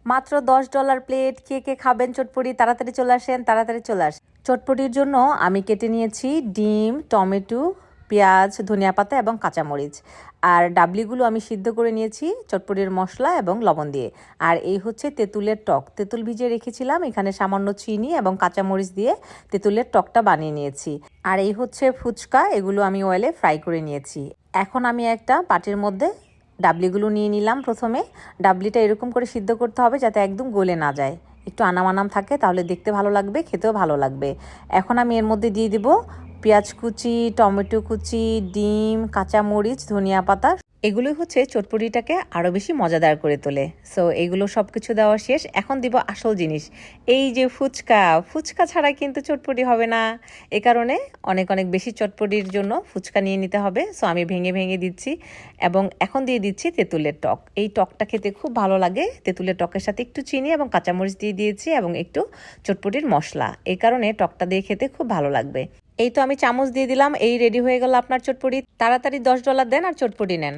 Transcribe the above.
মাত্র $10 প্লেট। কে কে খাবেন চটপটি? তাড়াতাড়ি চলে আসেন, তাড়াতাড়ি চলে আসেন। চটপটির জন্য আমি কেটে নিয়েছি ডিম, টমেটো, পেঁয়াজ, ধনিয়া পাতা এবং কাঁচামরিচ। আর ডাবলিগুলো আমি সিদ্ধ করে নিয়েছি চটপটির মশলা এবং লবণ দিয়ে। আর এই হচ্ছে তেঁতুলের টক। তেঁতুল ভিজিয়ে রেখেছিলাম, এখানে সামান্য চিনি এবং কাঁচামরিচ দিয়ে তেঁতুলের টকটা বানিয়ে নিয়েছি। আর এই হচ্ছে ফুচকা, এগুলো আমি অয়েলে ফ্রাই করে নিয়েছি। এখন আমি একটা বাটির মধ্যে ডাবলিগুলো নিয়ে নিলাম। প্রথমে ডাবলিটা এরকম করে সিদ্ধ করতে হবে যাতে একদম গলে না যায়, একটু আনাম আনাম থাকে, তাহলে দেখতে ভালো লাগবে, খেতেও ভালো লাগবে। এখন আমি এর মধ্যে দিয়ে দিব পেঁয়াজ কুচি, টমেটো কুচি, ডিম, কাঁচামরিচ, ধনিয়া পাতা। এগুলোই হচ্ছে চটপটিটাকে আরও বেশি মজাদার করে তোলে। সো এগুলো সব কিছু দেওয়া শেষ। এখন দিব আসল জিনিস, এই যে ফুচকা। ফুচকা ছাড়া কিন্তু চটপটি হবে না, এ কারণে অনেক অনেক বেশি চটপটির জন্য ফুচকা নিয়ে নিতে হবে। সো আমি ভেঙে ভেঙে দিচ্ছি এবং এখন দিয়ে দিচ্ছি তেঁতুলের টক। এই টকটা খেতে খুব ভালো লাগে। তেঁতুলের টকের সাথে একটু চিনি এবং কাঁচামরিচ দিয়ে দিয়েছি এবং একটু চটপটির মশলা, এই কারণে টকটা দিয়ে খেতে খুব ভালো লাগবে। এই তো আমি চামচ দিয়ে দিলাম, এই রেডি হয়ে গেল আপনার চটপটি। তাড়াতাড়ি $10 দেন আর চটপটি নেন।